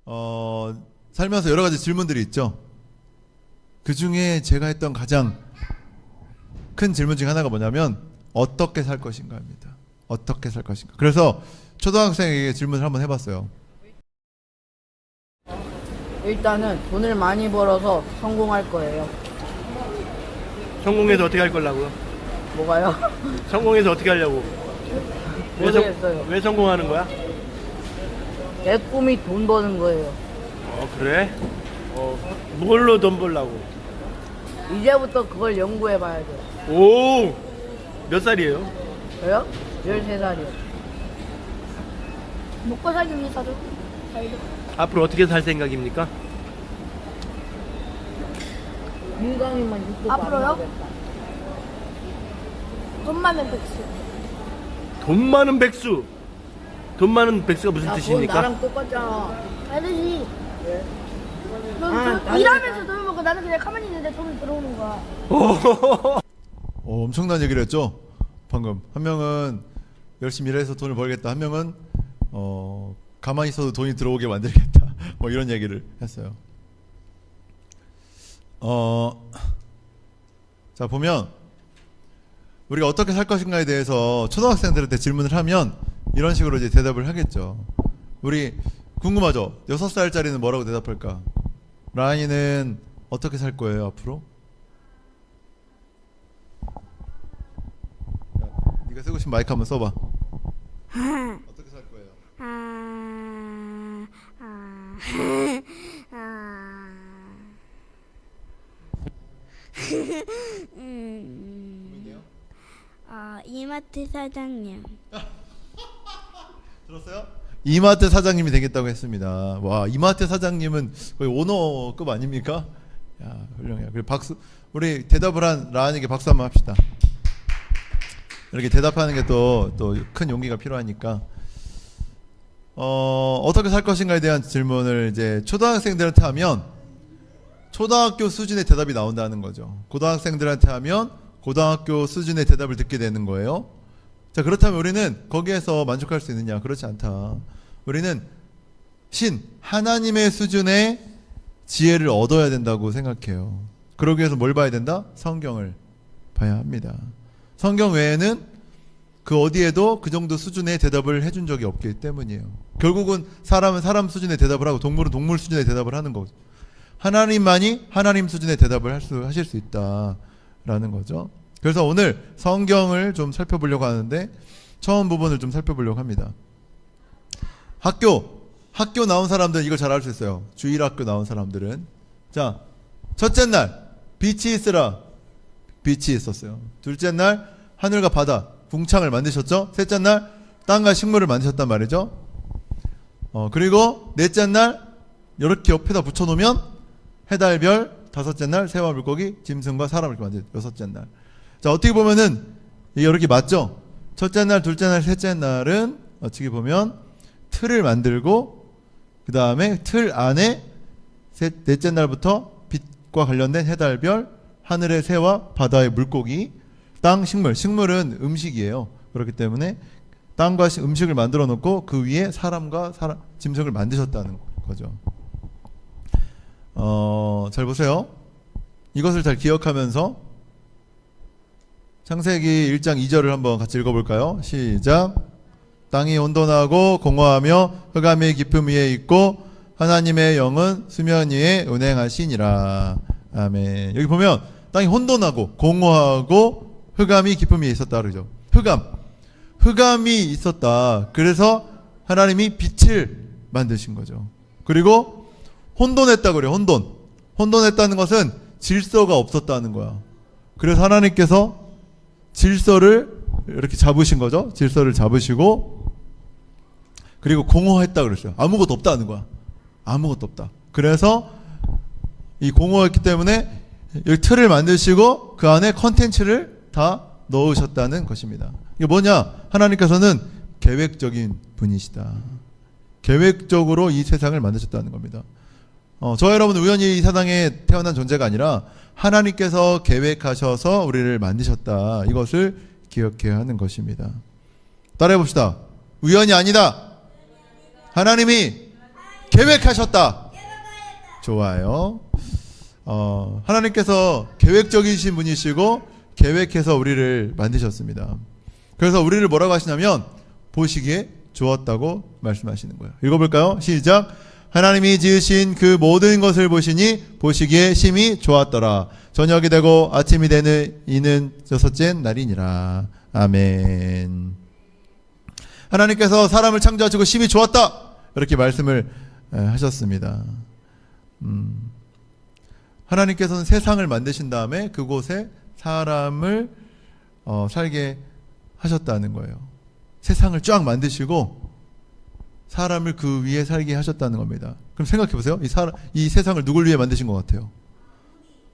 살면서 여러 가지 질문들이 있죠. 그 중에 제가 했던 가장 큰 질문 중에 하나가 뭐냐면 어떻게 살 것인가입니다. 어떻게 살 것인가. 그래서 초등학생에게 질문을 한번 해봤어요. 일단은 돈을 많이 벌어서 성공할 거예요. 성공해서 어떻게 할 거라고요? 뭐가요? 성공해서 어떻게 하려고? 모르겠어요. 왜 성공하는 거야? 내 꿈이 돈 버는 거예요. 그래? 뭘로 돈 벌라고? 이제부터 그걸 연구해 봐야 돼요. 오! 몇 살이에요? 저요? 13살이요. 먹고 살기 위해서도 앞으로 어떻게 살 생각입니까? 민강이만 유튜브 앞으로요? 안 하겠다. 돈 많은 백수. 돈 많은 백수! 돈 많은 백수가 무슨 야, 그건 뜻입니까? 나랑 똑같잖아. 아니지. 왜? 넌 나는 일하면서 돈을 먹고 나는 그냥 가만히 있는데 돈이 들어오는 거야. 엄청난 얘기를 했죠. 방금 한 명은 열심히 일해서 돈을 벌겠다. 한 명은 가만히 있어도 돈이 들어오게 만들겠다. 뭐 이런 얘기를 했어요. 자 보면 우리가 어떻게 살 것인가에 대해서 초등학생들한테 질문을 하면 이런 식으로 이제 대답을 하겠죠. 우리 궁금하죠? 6살짜리는 뭐라고 대답할까? 라인이는 어떻게 살 거예요 앞으로? 야, 네가 쓰고 싶은 마이크 한번 써봐. 어떻게 살 거예요? 고민돼요? 이마트 사장님. 들었어요? 이마트 사장님이 되겠다고 했습니다. 와, 이마트 사장님은 거의 오너급 아닙니까? 야, 훌륭해요. 그리고 박수, 우리 대답을 한 라한에게 박수 한번 합시다. 이렇게 대답하는 게 또 큰 용기가 필요하니까. 어떻게 살 것인가에 대한 질문을 이제 초등학생들한테 하면 초등학교 수준의 대답이 나온다는 거죠. 고등학생들한테 하면 고등학교 수준의 대답을 듣게 되는 거예요. 자, 그렇다면 우리는 거기에서 만족할 수 있느냐? 그렇지 않다. 우리는 하나님의 수준의 지혜를 얻어야 된다고 생각해요. 그러기 위해서 뭘 봐야 된다? 성경을 봐야 합니다. 성경 외에는 그 어디에도 그 정도 수준의 대답을 해준 적이 없기 때문이에요. 결국은 사람은 사람 수준의 대답을 하고 동물은 동물 수준의 대답을 하는 거죠. 하나님만이 하나님 수준의 대답을 하실 수 있다라는 거죠. 그래서 오늘 성경을 좀 살펴보려고 하는데 처음 부분을 좀 살펴보려고 합니다. 학교 나온 사람들은 이걸 잘 알 수 있어요. 주일학교 나온 사람들은. 자, 첫째 날 빛이 있으라. 빛이 있었어요. 둘째 날 하늘과 바다 궁창을 만드셨죠. 셋째 날 땅과 식물을 만드셨단 말이죠. 그리고 넷째 날 이렇게 옆에다 붙여놓으면 해달별, 다섯째 날 새와 물고기, 짐승과 사람을 만들 여섯째 날. 자, 어떻게 보면은 이게 이렇게 맞죠? 첫째 날, 둘째 날, 셋째 날은 어떻게 보면 틀을 만들고 그 다음에 틀 안에 넷째 날부터 빛과 관련된 해달별, 하늘의 새와 바다의 물고기, 땅 식물은 음식이에요. 그렇기 때문에 땅과 음식을 만들어 놓고 그 위에 사람과 짐승을 만드셨다는 거죠. 잘 보세요. 이것을 잘 기억하면서 창세기 1장 2절을 한번 같이 읽어볼까요? 시작. 땅이 혼돈하고 공허하며 흑암이 깊음 위에 있고 하나님의 영은 수면 위에 운행하시니라. 아멘. 여기 보면 땅이 혼돈하고 공허하고 흑암이 깊음 위에 있었다 그러죠. 흑암이 있었다. 그래서 하나님이 빛을 만드신 거죠. 그리고 혼돈했다 그래요. 혼돈했다는 것은 질서가 없었다는 거야. 그래서 하나님께서 질서를 이렇게 잡으신 거죠. 질서를 잡으시고 그리고 공허했다 그랬어요. 아무것도 없다는 거야. 아무것도 없다. 그래서 이 공허했기 때문에 여기 틀을 만드시고 그 안에 컨텐츠를 다 넣으셨다는 것입니다. 이게 뭐냐? 하나님께서는 계획적인 분이시다. 계획적으로 이 세상을 만드셨다는 겁니다. 저와 여러분은 우연히 이 세상에 태어난 존재가 아니라 하나님께서 계획하셔서 우리를 만드셨다. 이것을 기억해야 하는 것입니다. 따라해 봅시다. 우연이 아니다. 하나님이 계획하셨다. 좋아요. 하나님께서 계획적이신 분이시고 계획해서 우리를 만드셨습니다. 그래서 우리를 뭐라고 하시냐면 보시기에 좋았다고 말씀하시는 거예요. 읽어볼까요? 시작. 하나님이 지으신 그 모든 것을 보시니 보시기에 심히 좋았더라. 저녁이 되고 아침이 되는 이는 여섯째 날이니라. 아멘. 하나님께서 사람을 창조하시고 심히 좋았다 이렇게 말씀을 하셨습니다. 하나님께서는 세상을 만드신 다음에 그곳에 사람을 살게 하셨다는 거예요. 세상을 쫙 만드시고 사람을 그 위에 살게 하셨다는 겁니다. 그럼 생각해 보세요. 이 세상을 누굴 위해 만드신 것 같아요?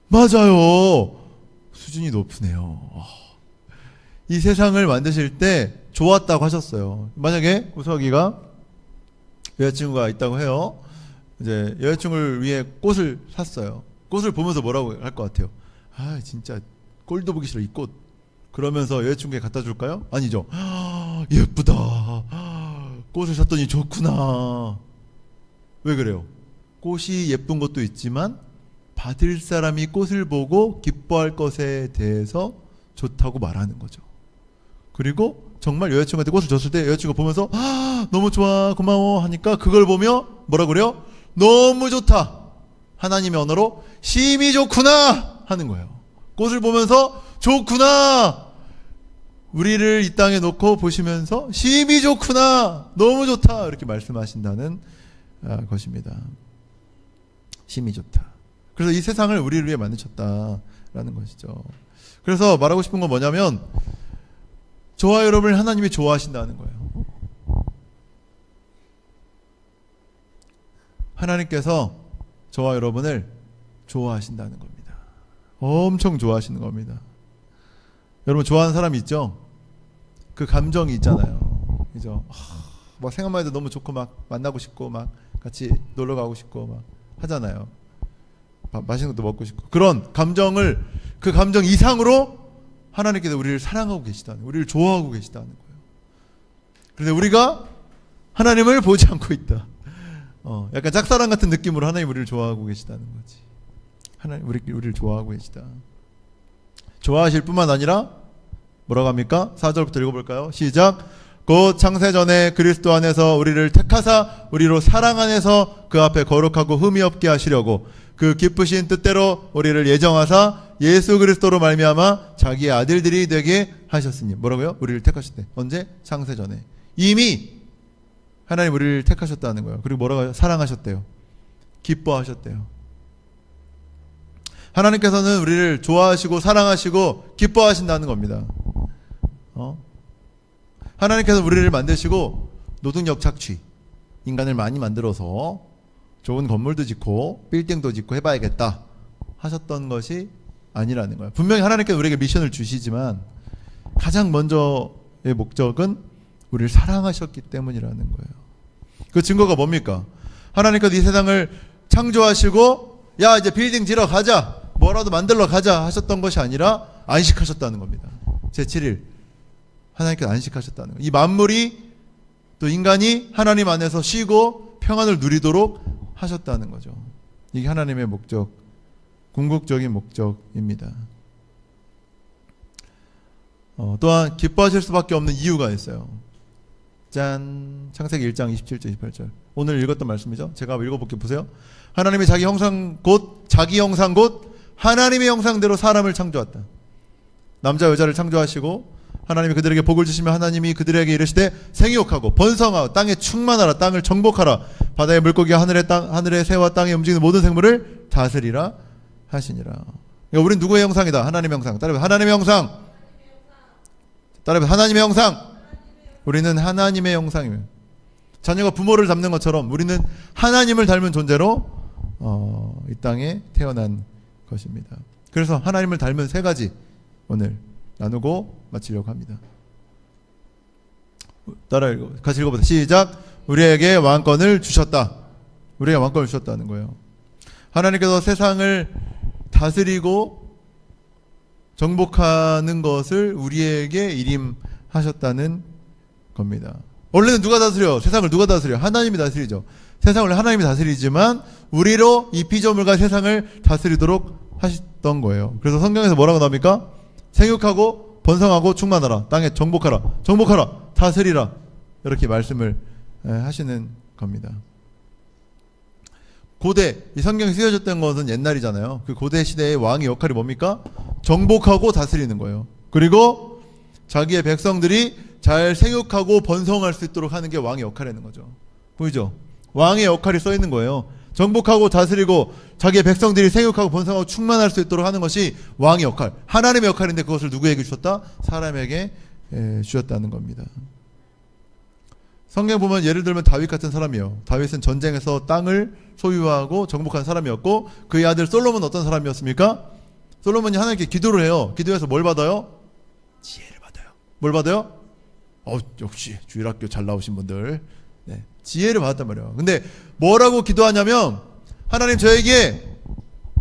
맞아요. 수준이 높으네요. 이 세상을 만드실 때 좋았다고 하셨어요. 만약에 우석이가 여자친구가 있다고 해요. 이제 여자친구를 위해 꽃을 샀어요. 꽃을 보면서 뭐라고 할 것 같아요? 아, 진짜 꼴도 보기 싫어 이 꽃. 그러면서 여자친구에게 갖다 줄까요? 아니죠. 예쁘다. 꽃을 샀더니 좋구나. 왜 그래요? 꽃이 예쁜 것도 있지만 받을 사람이 꽃을 보고 기뻐할 것에 대해서 좋다고 말하는 거죠. 그리고 정말 여자친구한테 꽃을 줬을 때 여자친구가 보면서 너무 좋아 고마워 하니까 그걸 보며 뭐라 그래요? 너무 좋다. 하나님의 언어로 심히 좋구나 하는 거예요. 꽃을 보면서 좋구나. 우리를 이 땅에 놓고 보시면서 심히 좋구나. 너무 좋다. 이렇게 말씀하신다는 것입니다. 심히 좋다. 그래서 이 세상을 우리를 위해 만드셨다라는 것이죠. 그래서 말하고 싶은 건 뭐냐면 저와 여러분을 하나님이 좋아하신다는 거예요. 하나님께서 저와 여러분을 좋아하신다는 겁니다. 엄청 좋아하시는 겁니다. 여러분 좋아하는 사람이 있죠? 그 감정이 있잖아요. 그죠? 막 생각만 해도 너무 좋고 막 만나고 싶고 막 같이 놀러 가고 싶고 막 하잖아요. 맛있는 것도 먹고 싶고 그런 감정을 그 감정 이상으로 하나님께서 우리를 사랑하고 계시다는, 우리를 좋아하고 계시다는 거예요. 그런데 우리가 하나님을 보지 않고 있다. 약간 짝사랑 같은 느낌으로 하나님 우리를 좋아하고 계시다는 거지. 하나님 우리를 좋아하고 계시다. 좋아하실 뿐만 아니라 뭐라고 합니까? 4절부터 읽어볼까요? 시작. 곧 창세전에 그리스도 안에서 우리를 택하사 우리로 사랑 안에서 그 앞에 거룩하고 흠이 없게 하시려고 그 기쁘신 뜻대로 우리를 예정하사 예수 그리스도로 말미암아 자기의 아들들이 되게 하셨으니 뭐라고요? 우리를 택하셨대. 언제? 창세전에. 이미 하나님 우리를 택하셨다는 거예요. 그리고 뭐라고 사랑하셨대요. 기뻐하셨대요. 하나님께서는 우리를 좋아하시고 사랑하시고 기뻐하신다는 겁니다. 하나님께서 우리를 만드시고 노동력 착취, 인간을 많이 만들어서 좋은 건물도 짓고 빌딩도 짓고 해봐야겠다 하셨던 것이 아니라는 거예요. 분명히 하나님께서 우리에게 미션을 주시지만 가장 먼저의 목적은 우리를 사랑하셨기 때문이라는 거예요. 그 증거가 뭡니까? 하나님께서 이 세상을 창조하시고 야 이제 빌딩 지러 가자, 뭐라도 만들러 가자 하셨던 것이 아니라 안식하셨다는 겁니다. 제7일 하나님께서 안식하셨다는 거예요. 이 만물이 또 인간이 하나님 안에서 쉬고 평안을 누리도록 하셨다는 거죠. 이게 하나님의 목적, 궁극적인 목적입니다. 또한 기뻐하실 수밖에 없는 이유가 있어요. 짠, 창세기 1장 27절 28절 오늘 읽었던 말씀이죠. 제가 읽어볼게요. 보세요. 하나님이 자기 형상 곧 하나님의 형상대로 사람을 창조했다. 남자 여자를 창조하시고 하나님이 그들에게 복을 주시며 하나님이 그들에게 이르시되 생육하고 번성하고 땅에 충만하라. 땅을 정복하라. 바다의 물고기와 하늘의 새와 땅에 움직이는 모든 생물을 다스리라 하시니라. 그러니까 우린 누구의 형상이다? 하나님의 형상. 따라해서 하나님의 형상. 따라해서 하나님의 형상. 우리는 하나님의 형상이에요. 자녀가 부모를 닮는 것처럼 우리는 하나님을 닮은 존재로 이 땅에 태어난 것입니다. 그래서 하나님을 닮은 세 가지 오늘 나누고 마치려고 합니다. 따라 같이 읽어보세요. 시작. 우리에게 왕권을 주셨다. 우리에게 왕권을 주셨다는 거예요. 하나님께서 세상을 다스리고 정복하는 것을 우리에게 일임하셨다는 겁니다. 원래는 누가 다스려? 세상을 누가 다스려? 하나님이 다스리죠. 세상을 하나님이 다스리지만 우리로 이 피조물과 세상을 다스리도록 하셨던 거예요. 그래서 성경에서 뭐라고 나옵니까? 생육하고 번성하고 충만하라. 땅에 정복하라. 정복하라. 다스리라. 이렇게 말씀을 하시는 겁니다. 고대, 이 성경이 쓰여졌던 것은 옛날이잖아요. 그 고대 시대의 왕의 역할이 뭡니까? 정복하고 다스리는 거예요. 그리고 자기의 백성들이 잘 생육하고 번성할 수 있도록 하는 게 왕의 역할이라는 거죠. 보이죠? 왕의 역할이 써 있는 거예요. 정복하고 다스리고 자기의 백성들이 생육하고 번성하고 충만할 수 있도록 하는 것이 왕의 역할, 하나님의 역할인데 그것을 누구에게 주셨다? 사람에게 주셨다는 겁니다. 성경 보면 예를 들면 다윗 같은 사람이요. 다윗은 전쟁에서 땅을 소유하고 정복한 사람이었고 그의 아들 솔로몬은 어떤 사람이었습니까? 솔로몬이 하나님께 기도를 해요. 기도해서 뭘 받아요? 지혜를 받아요. 뭘 받아요? 역시 주일학교 잘 나오신 분들, 네, 지혜를 받았단 말이에요. 근데 뭐라고 기도하냐면 하나님 저에게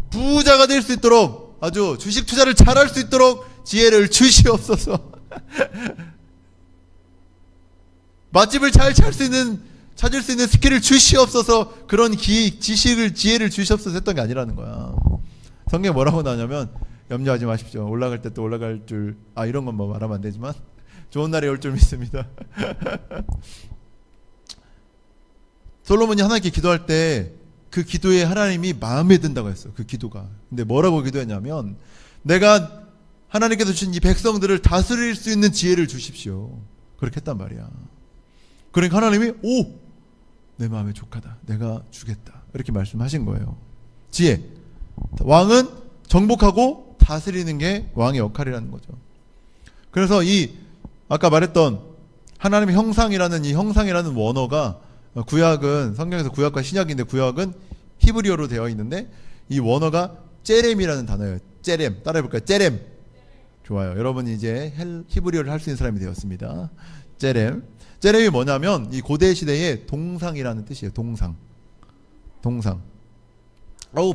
부자가 될 수 있도록 아주 주식 투자를 잘할 수 있도록 지혜를 주시옵소서. 맛집을 잘 찾을 수 있는 스킬을 주시옵소서. 그런 지식을 지혜를 주시옵소서 했던 게 아니라는 거야. 성경에 뭐라고 나오냐면 염려하지 마십시오. 올라갈 때 또 올라갈 줄 이런 건 뭐 말하면 안 되지만 좋은 날이 올 줄 믿습니다. 솔로몬이 하나님께 기도할 때 그 기도에 하나님이 마음에 든다고 했어요. 그 기도가. 근데 뭐라고 기도했냐면 내가 하나님께서 주신 이 백성들을 다스릴 수 있는 지혜를 주십시오. 그렇게 했단 말이야. 그러니까 하나님이 내 마음에 족하다. 내가 주겠다. 이렇게 말씀하신 거예요. 지혜. 왕은 정복하고 다스리는 게 왕의 역할이라는 거죠. 그래서 이 아까 말했던 하나님의 형상이라는 이 형상이라는 원어가 구약은 성경에서 구약과 신약인데 구약은 히브리어로 되어 있는데 이 원어가 째렘이라는 단어예요. 째렘. 따라해볼까요? 째렘. 좋아요. 여러분이 이제 히브리어를 할 수 있는 사람이 되었습니다. 째렘. 째렘이 뭐냐면 이 고대 시대의 동상이라는 뜻이에요. 동상.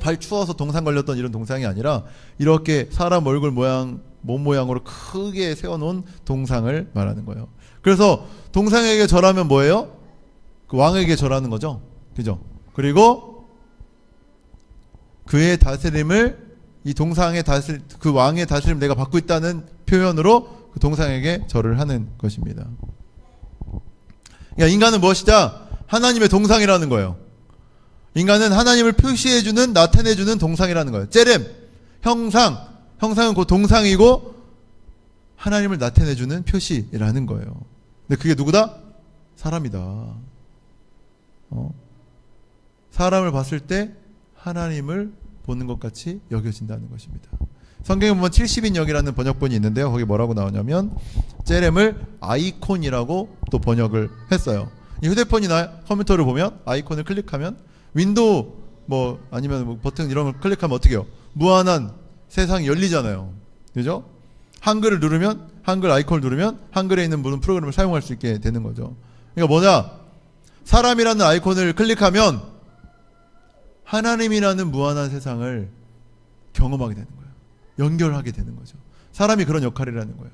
발 추워서 동상 걸렸던 이런 동상이 아니라 이렇게 사람 얼굴 모양, 몸 모양으로 크게 세워놓은 동상을 말하는 거예요. 그래서 동상에게 절하면 뭐예요? 그 왕에게 절하는 거죠. 그죠? 그리고 그의 다스림을 이 동상의 그 왕의 다스림 내가 받고 있다는 표현으로 그 동상에게 절을 하는 것입니다. 그러니까 인간은 무엇이다? 하나님의 동상이라는 거예요. 인간은 하나님을 표시해주는, 나타내주는 동상이라는 거예요. 째렘, 형상은 그 동상이고 하나님을 나타내주는 표시라는 거예요. 근데 그게 누구다? 사람이다. 사람을 봤을 때 하나님을 보는 것 같이 여겨진다는 것입니다. 성경에 보면 70인역이라는 번역본이 있는데요. 거기 뭐라고 나오냐면 째렘을 아이콘이라고 또 번역을 했어요. 이 휴대폰이나 컴퓨터를 보면 아이콘을 클릭하면 윈도우 아니면 버튼 이런 걸 클릭하면 어떻게 해요? 무한한 세상이 열리잖아요. 그죠? 한글을 누르면 한글 아이콘을 누르면 한글에 있는 모든 프로그램을 사용할 수 있게 되는 거죠. 그러니까 뭐냐? 사람이라는 아이콘을 클릭하면 하나님이라는 무한한 세상을 경험하게 되는 거예요. 연결하게 되는 거죠. 사람이 그런 역할이라는 거예요.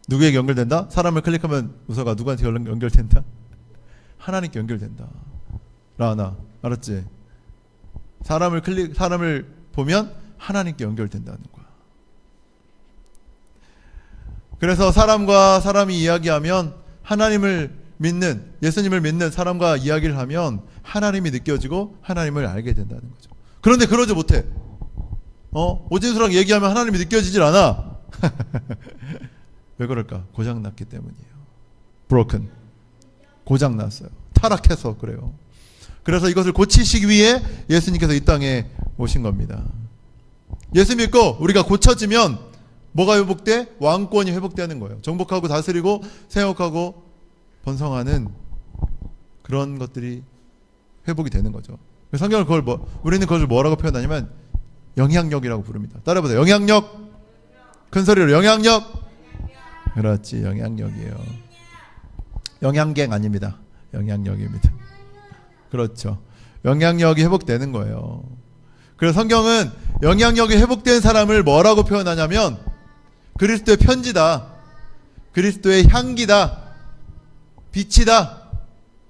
누구에게 연결된다? 사람을 클릭하면 우서가 누구한테 연결된다? 하나님께 연결된다. 라나 알았지? 사람을 보면 하나님께 연결된다는 거야. 그래서 사람과 사람이 이야기하면 하나님을 믿는, 예수님을 믿는 사람과 이야기를 하면 하나님이 느껴지고 하나님을 알게 된다는 거죠. 그런데 그러지 못해. 오진수랑 얘기하면 하나님이 느껴지질 않아. 왜 그럴까? 고장났기 때문이에요. broken. 고장났어요. 타락해서 그래요. 그래서 이것을 고치시기 위해 예수님께서 이 땅에 오신 겁니다. 예수 믿고 우리가 고쳐지면 뭐가 회복돼? 왕권이 회복되는 거예요. 정복하고 다스리고 생육하고 번성하는 그런 것들이 회복이 되는 거죠. 성경을 우리는 그걸 뭐라고 표현하냐면 영향력이라고 부릅니다. 따라해보세요. 영향력. 큰 소리로 영향력. 그렇지, 영향력이에요. 영양갱 아닙니다. 영향력입니다. 그렇죠. 영향력이 회복되는 거예요. 그래서 성경은 영향력이 회복된 사람을 뭐라고 표현하냐면 그리스도의 편지다. 그리스도의 향기다. 빛이다.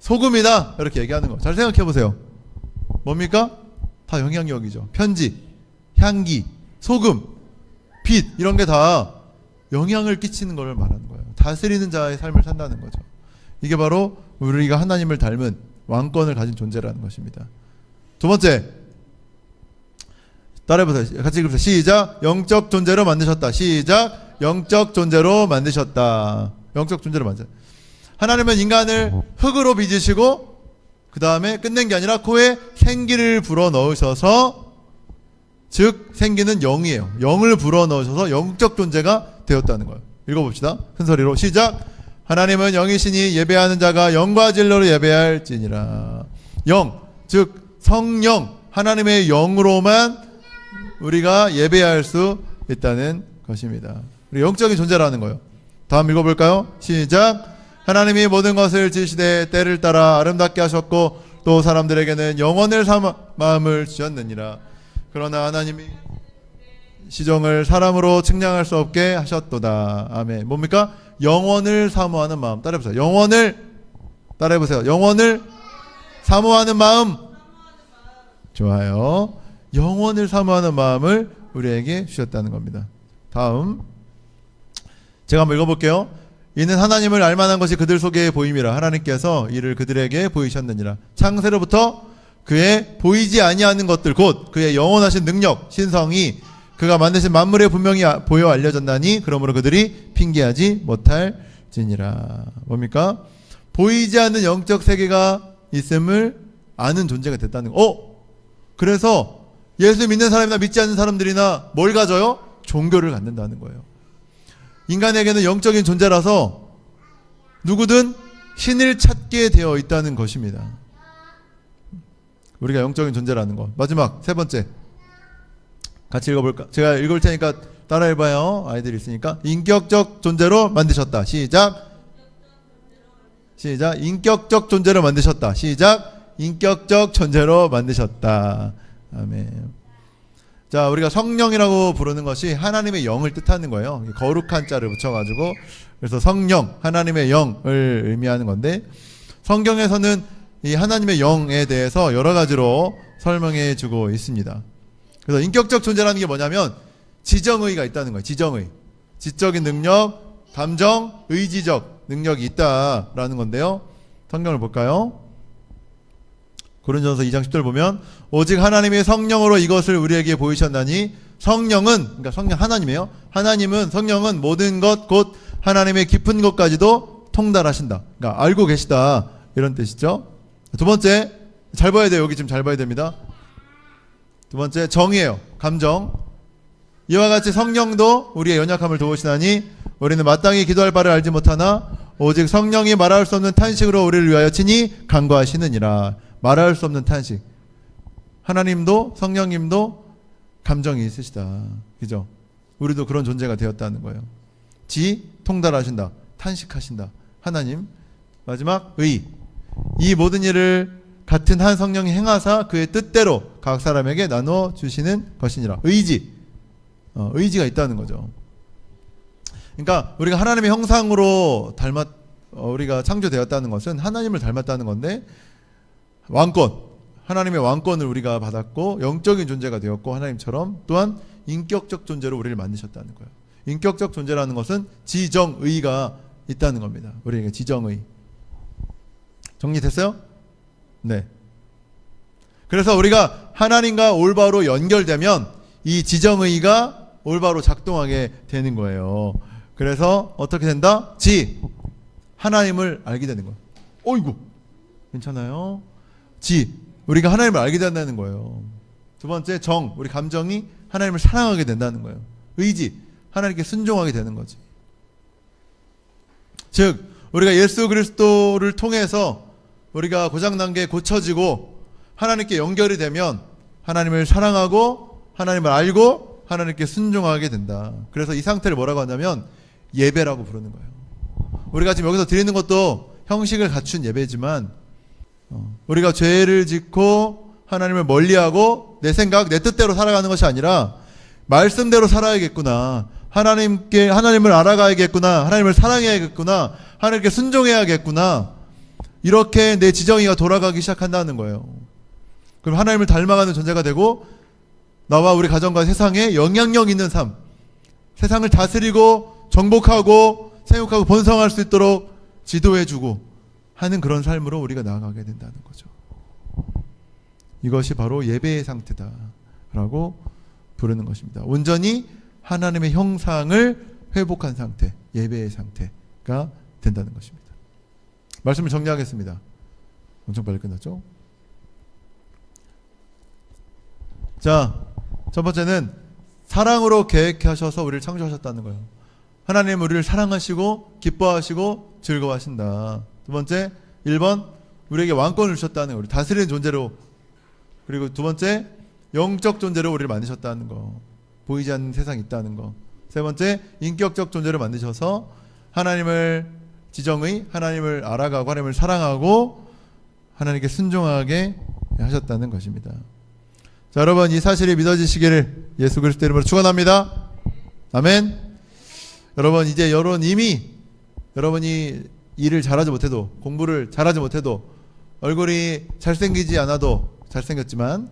소금이다 이렇게 얘기하는 거. 잘 생각해 보세요. 뭡니까? 다 영향력이죠. 편지, 향기, 소금, 빛 이런 게 다 영향을 끼치는 걸 말하는 거예요. 다스리는 자의 삶을 산다는 거죠. 이게 바로 우리가 하나님을 닮은 왕권을 가진 존재라는 것입니다. 두 번째, 따라해보세요. 같이 읽읍시다. 시작. 영적 존재로 만드셨다. 시작. 영적 존재로 만드셨다. 영적 존재로 만드셨다. 하나님은 인간을 흙으로 빚으시고 그 다음에 끝낸 게 아니라 코에 생기를 불어넣으셔서, 즉 생기는 영이에요. 영을 불어넣으셔서 영적 존재가 되었다는 거예요. 읽어봅시다. 큰 소리로 시작. 하나님은 영이시니 예배하는 자가 영과 진리로 예배할지니라. 영, 즉 성령, 하나님의 영으로만 우리가 예배할 수 있다는 것입니다. 우리 영적인 존재라는 거예요. 다음 읽어볼까요? 시작. 하나님이 모든 것을 지으시되 때를 따라 아름답게 하셨고 또 사람들에게는 영원을 마음을 주셨느니라. 그러나 하나님이 시종을 사람으로 측량할 수 없게 하셨도다. 아멘. 뭡니까? 영원을 사모하는 마음. 따라해보세요. 영원을, 따라해보세요. 영원을 사모하는 마음. 좋아요. 영원을 사모하는 마음을 우리에게 주셨다는 겁니다. 다음 제가 한번 읽어볼게요. 이는 하나님을 알만한 것이 그들 속에 보임이라. 하나님께서 이를 그들에게 보이셨느니라. 창세로부터 그의 보이지 아니하는 것들 곧 그의 영원하신 능력 신성이 그가 만드신 만물에 분명히 보여 알려졌나니 그러므로 그들이 핑계하지 못할지니라. 뭡니까? 보이지 않는 영적 세계가 있음을 아는 존재가 됐다는 거. 그래서 예수 믿는 사람이나 믿지 않는 사람들이나 뭘 가져요? 종교를 갖는다는 거예요. 인간에게는 영적인 존재라서 누구든 신을 찾게 되어 있다는 것입니다. 우리가 영적인 존재라는 것. 마지막 세 번째 같이 읽어볼까? 제가 읽을 테니까 따라해봐요. 아이들이 있으니까. 인격적 존재로 만드셨다. 시작. 시작. 인격적 존재로 만드셨다. 시작. 인격적 존재로 만드셨다. 아멘. 자, 우리가 성령이라고 부르는 것이 하나님의 영을 뜻하는 거예요. 거룩한 자를 붙여가지고 그래서 성령, 하나님의 영을 의미하는 건데, 성경에서는 이 하나님의 영에 대해서 여러 가지로 설명해 주고 있습니다. 그래서 인격적 존재라는 게 뭐냐면 지정의가 있다는 거예요. 지정의. 지적인 능력, 감정, 의지적 능력이 있다라는 건데요. 성경을 볼까요? 고린도전서 2장 10절 보면 오직 하나님의 성령으로 이것을 우리에게 보이셨나니 성령은, 그러니까 성령 하나님이에요. 하나님은, 성령은 모든 것 곧 하나님의 깊은 것까지도 통달하신다. 그러니까 알고 계시다. 이런 뜻이죠. 두 번째, 잘 봐야 돼요. 여기 지금 잘 봐야 됩니다. 두 번째, 정이에요. 감정. 이와 같이 성령도 우리의 연약함을 도우시나니 우리는 마땅히 기도할 바를 알지 못하나 오직 성령이 말할 수 없는 탄식으로 우리를 위하여 친히 간구하시느니라. 말할 수 없는 탄식. 하나님도 성령님도 감정이 있으시다. 그죠? 우리도 그런 존재가 되었다는 거예요. 지, 통달하신다. 탄식하신다. 하나님. 마지막, 의. 이 모든 일을 같은 한 성령이 행하사 그의 뜻대로 각 사람에게 나눠 주시는 것이니라. 의지. 의지가 있다는 거죠. 그러니까 우리가 하나님의 형상으로 우리가 창조되었다는 것은 하나님을 닮았다는 건데, 왕권, 하나님의 왕권을 우리가 받았고 영적인 존재가 되었고 하나님처럼 또한 인격적 존재로 우리를 만드셨다는 거예요. 인격적 존재라는 것은 지정의가 있다는 겁니다. 우리에게 지정의. 정리됐어요? 네. 그래서 우리가 하나님과 올바로 연결되면 이 지정의가 올바로 작동하게 되는 거예요. 그래서 어떻게 된다? 하나님을 알게 되는 거예요. 어이구, 괜찮아요? 우리가 하나님을 알게 된다는 거예요. 두 번째, 우리 감정이 하나님을 사랑하게 된다는 거예요. 의지, 하나님께 순종하게 되는 거지. 즉 우리가 예수 그리스도를 통해서 우리가 고장난 게 고쳐지고 하나님께 연결이 되면 하나님을 사랑하고 하나님을 알고 하나님께 순종하게 된다. 그래서 이 상태를 뭐라고 하냐면 예배라고 부르는 거예요. 우리가 지금 여기서 드리는 것도 형식을 갖춘 예배지만 우리가 죄를 짓고 하나님을 멀리하고 내 생각, 내 뜻대로 살아가는 것이 아니라 말씀대로 살아야겠구나. 하나님을 알아가야겠구나. 하나님을 사랑해야겠구나. 하나님께 순종해야겠구나. 이렇게 내 지정의가 돌아가기 시작한다는 거예요. 그럼 하나님을 닮아가는 존재가 되고 나와 우리 가정과 세상에 영향력 있는 삶, 세상을 다스리고 정복하고 생육하고 번성할 수 있도록 지도해주고 하는 그런 삶으로 우리가 나아가게 된다는 거죠. 이것이 바로 예배의 상태다라고 부르는 것입니다. 온전히 하나님의 형상을 회복한 상태, 예배의 상태가 된다는 것입니다. 말씀을 정리하겠습니다. 엄청 빨리 끝났죠? 자, 첫 번째는 사랑으로 계획하셔서 우리를 창조하셨다는 거예요. 하나님 우리를 사랑하시고 기뻐하시고 즐거워하신다. 두 번째, 1번 우리에게 왕권을 주셨다는 거, 우리 다스리는 존재로. 그리고 두 번째, 영적 존재로 우리를 만드셨다는 거, 보이지 않는 세상이 있다는 거. 세 번째, 인격적 존재로 만드셔서 하나님을 지정의, 하나님을 알아가고 하나님을 사랑하고 하나님께 순종하게 하셨다는 것입니다. 자, 여러분 이 사실이 믿어지시기를 예수 그리스도 이름으로 축원합니다. 아멘. 여러분 이제 이미 여러분이 일을 잘하지 못해도, 공부를 잘하지 못해도, 얼굴이 잘생기지 않아도 잘생겼지만,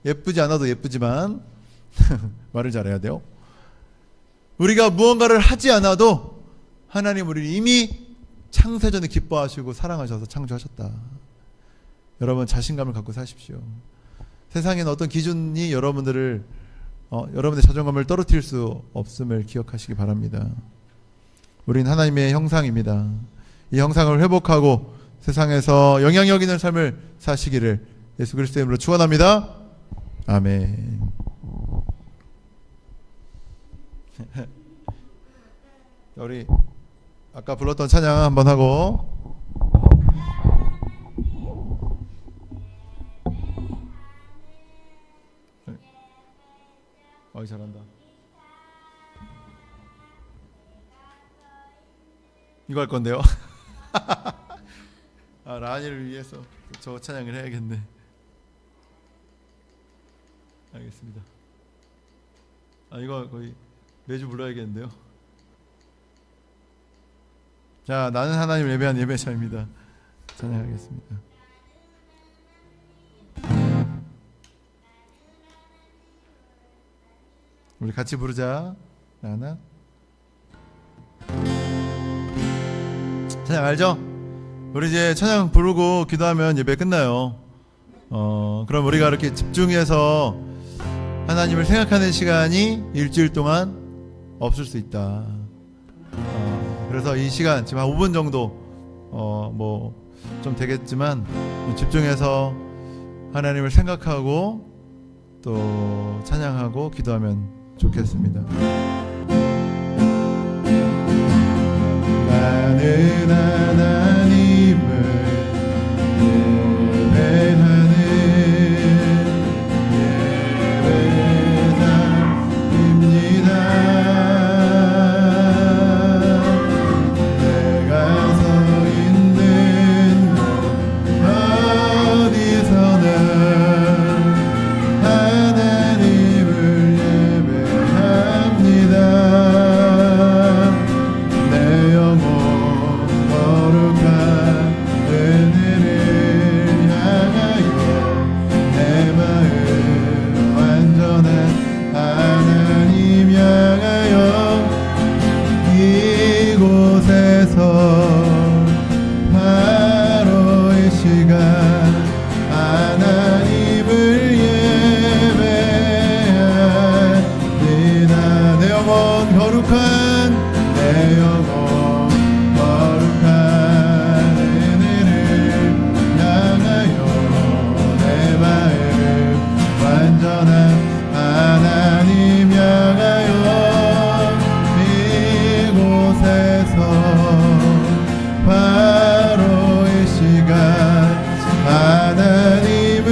예쁘지 않아도 예쁘지만 말을 잘해야 돼요. 우리가 무언가를 하지 않아도 하나님 우리를 이미 창세전에 기뻐하시고 사랑하셔서 창조하셨다. 여러분 자신감을 갖고 사십시오. 세상에는 어떤 기준이 여러분들의 자존감을 떨어뜨릴 수 없음을 기억하시기 바랍니다. 우린 하나님의 형상입니다. 이 형상을 회복하고 세상에서 영향력 있는 삶을 사시기를 예수 그리스도의 이름으로 축원합니다. 아멘. 우리 아까 불렀던 찬양 한번 하고 잘한다. 이거 할 건데요. 아, 라니를 위해서 저 찬양을 해야겠네. 알겠습니다. 아, 이거 거의 매주 불러야겠는데요. 자, 나는 하나님을 예배한 예배자입니다. 찬양하겠습니다. 우리 같이 부르자. 하나. 찬양 알죠? 우리 이제 찬양 부르고 기도하면 예배 끝나요. 그럼 우리가 이렇게 집중해서 하나님을 생각하는 시간이 일주일 동안 없을 수 있다. 그래서 이 시간 지금 한 5분 정도 뭐 좀 되겠지만 집중해서 하나님을 생각하고 또 찬양하고 기도하면 좋겠습니다. 나는 하나님을 예배하는 예배자입니다. 내가 서 있는 곳 어디서나 하나님을 예배합니다. 내 영혼 거룩한 은혜를 향하여 내 마음 완전한 하나님 향하여 이곳에서 바로 이 시간 하나님을 예배합니다. 내 영혼 거룩한 내 영혼 거룩한 은혜를 향하여 내 마음 완전한 하나님 향하여 이곳에서 바로 이 시간 하나님을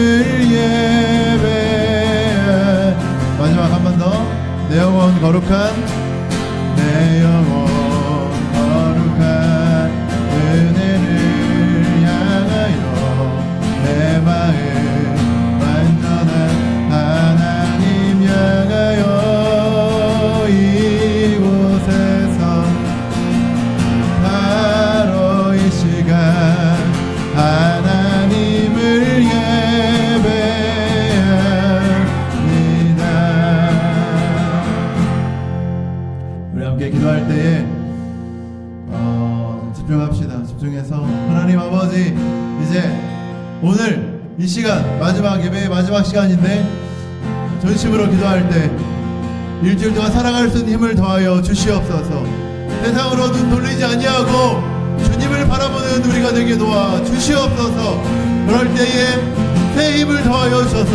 예배할 마지막 한 번 더 내 영혼 거룩한 내 영혼 거룩한 은혜를 향하여 내 마음 완전한 하나님 향하여 이곳에서 바로 이 시간 이 시간 마지막 예배의 마지막 시간인데 전심으로 기도할 때 일주일 동안 살아갈 수 있는 힘을 더하여 주시옵소서. 세상으로 눈 돌리지 아니하고 주님을 바라보는 우리가 되게 도와 주시옵소서. 그럴 때에 새 힘을 더하여 주셔서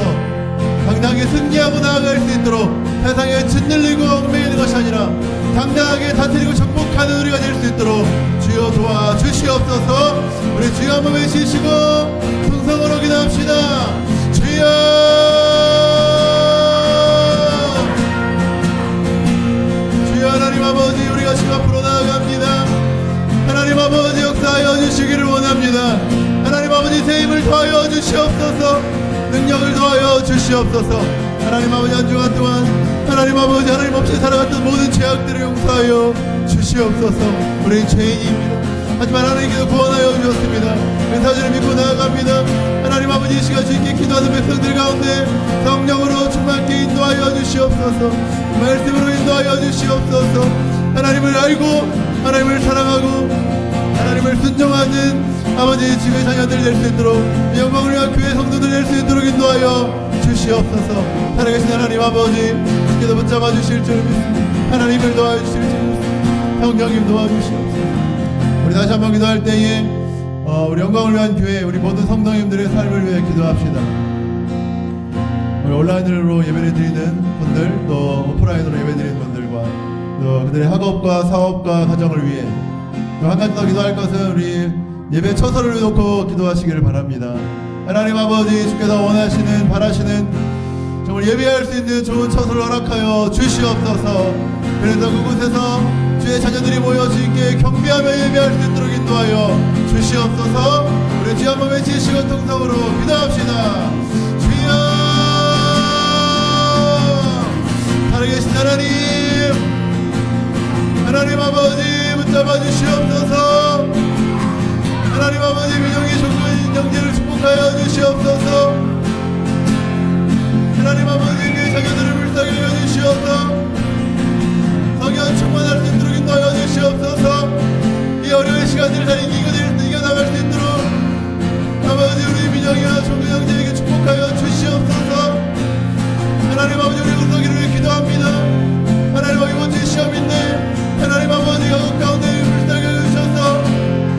당당하게 승리하고 나아갈 수 있도록 세상에 짓눌리고 얽매이는 것이 아니라 당당하게 다스리고 정복하는 우리가 될 수 있도록 주여 도와 주시옵소서. 우리 주여 한번 외치시고 통성으로 기도합시다. 주여, 주여. 하나님 아버지, 우리가 지금 앞으로 나아갑니다. 하나님 아버지, 역사하여 주시기를 원합니다. 하나님 아버지, 새 힘을 더하여 주시옵소서. 능력을 더하여 주시옵소서. 하나님 아버지, 한 주간 동안 하나님 아버지, 하나님 없이 살아갔던 모든 죄악들을 용서하여 주시옵소서. 우리는 죄인입니다. 하지만 하나님께서 구원하여 주셨습니다. 은사주를 믿고 나아갑니다. 하나님 아버지, 이 시간 주님께 기도하는 백성들 가운데 성령으로 충만케 인도하여 주시옵소서. 말씀으로 인도하여 주시옵소서. 하나님을 알고 하나님을 사랑하고 하나님을 순종하는 아버지 주의 자녀들 될 수 있도록 영광을 위한 교회 성도들 될 수 있도록 인도하여 주시옵소서. 살아계신 하나님 아버지, 주께서 붙잡아 주실 줄 믿습니다. 하나님을 도와 주실 줄 믿습니다. 성령님 도와주시옵소서. 우리 다시 한번 기도할 때에 우리 영광을 위한 교회, 우리 모든 성도님들의 삶을 위해 기도합시다. 우리 온라인으로 예배를 드리는 분들, 또 오프라인으로 예배 드리는 분들과 또 그들의 학업과 사업과 가정을 위해 또 한 가지 더 기도할 것은 우리 예배 처소를 놓고 기도하시기를 바랍니다. 하나님 아버지, 주께서 원하시는 바라시는 정말 예배할 수 있는 좋은 처소를 허락하여 주시옵소서. 그래서 그곳에서 주의 자녀들이 모여 주님께 경배하며 예배할 수 있도록 인도하여 주시옵소서. 우리 주여 한번 외치시고 통성으로 기도합시다. 주여, 살아계신 하나님, 하나님 아버지 붙잡아 주시옵소서. 하나님 아버지, 민영의 종교인 영재를 축복하여 주시옵소서. 하나님 아버지, 그 자녀들을 불쌍히 여겨 주시옵소서. 성령 충만할 수 있도록 인도하여 주시옵소서. 이 어려운 시간들을 잘 이겨나갈 수 있도록 아버지, 우리 민영이와 종교 영재에게 축복하여 주시옵소서. 하나님 아버지, 우리 은석이를 위해 기도합니다. 하나님 아버지, 이번 주 시험인데 하나님 아버지, 가족 가운데 불쌍히 여겨주셔서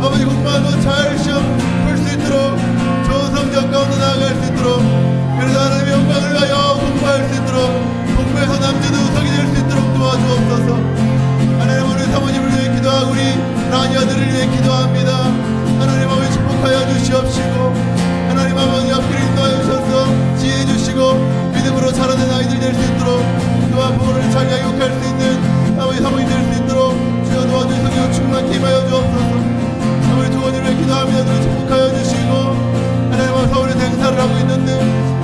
아버지 공부하고 잘 시험 볼 수 있도록 좋은 성적 가운데 나아갈 수 있도록, 그래서 하나님의 영광을 위하여 공부할 수 있도록, 공부에서 남자도 우석이 될 수 있도록 도와주옵소서. 하나님, 우리 사모님을 위해 기도하고 우리 라니 아들을 위해 기도합니다. 하나님 아버지, 축복하여 주시옵시고 하나님 아버지, 앞길 인도하여 주셔서 지혜해 주시고 믿음으로 자라는 아이들 될 수 있도록, 또한 부모를 잘 양육할 수 있는 아버지 사모님 될 수 있도록 주여 도와주시고 충만케 임하여 주옵소서. 우리 두원이를 위해 기도합니다. 주님 축복하여 주시고 하나님 아버지, 서울에 행사를 하고 있는데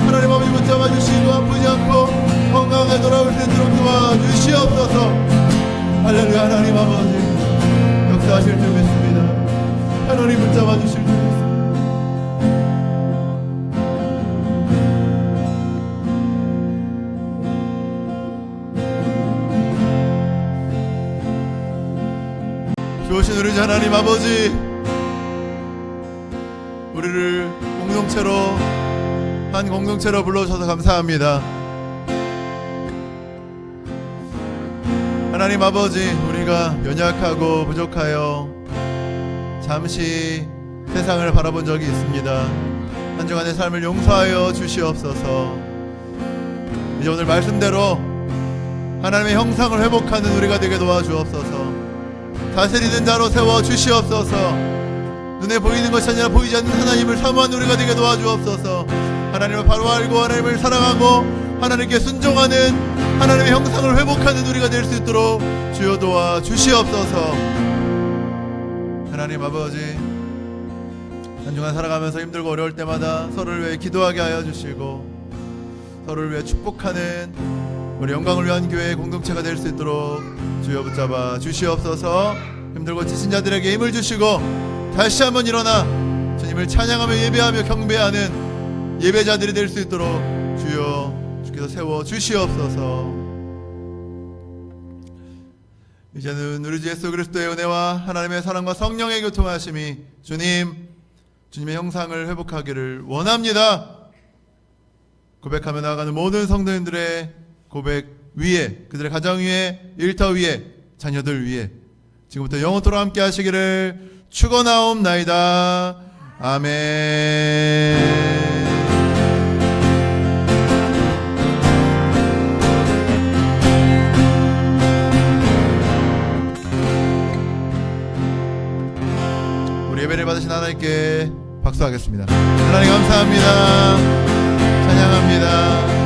하나님 아버지 붙잡아 주시고 아프지 않고 건강하게 돌아올 수 있도록 도와주시옵소서. 할렐루야. 하나님 아버지, 역사하실 줄 믿습니다. 하나님 붙잡아 주실 줄 믿습니다. 주오신 우리 하나님 아버지, 우리를 공동체로 한 공동체로 불러주셔서 감사합니다. 하나님 아버지, 우리가 연약하고 부족하여 잠시 세상을 바라본 적이 있습니다. 한 주간의 삶을 용서하여 주시옵소서. 이제 오늘 말씀대로 하나님의 형상을 회복하는 우리가 되게 도와주옵소서. 다스리는 자로 세워 주시옵소서. 눈에 보이는 것이 아니라 보이지 않는 하나님을 사모하는 우리가 되게 도와주옵소서. 하나님을 바로 알고 하나님을 사랑하고 하나님께 순종하는 하나님의 형상을 회복하는 우리가 될 수 있도록 주여 도와 주시옵소서. 하나님 아버지, 한 주간 살아가면서 힘들고 어려울 때마다 서로를 위해 기도하게 하여 주시고 서로를 위해 축복하는 우리 영광을 위한 교회의 공동체가 될 수 있도록 주여 붙잡아 주시옵소서. 힘들고 지친 자들에게 힘을 주시고 다시 한번 일어나 주님을 찬양하며 예배하며 경배하는 예배자들이 될 수 있도록 주여 주께서 세워 주시옵소서. 이제는 우리 주 예수 그리스도의 은혜와 하나님의 사랑과 성령의 교통하심이 주님, 주님의 형상을 회복하기를 원합니다. 고백하며 나아가는 모든 성도님들의 고백 위에, 그들의 가정 위에, 일터 위에, 자녀들 위에 지금부터 영원토록 함께 하시기를 축원하옵나이다. 아멘. 예배를 받으신 하나님께 박수하겠습니다. 하나님 감사합니다. 찬양합니다.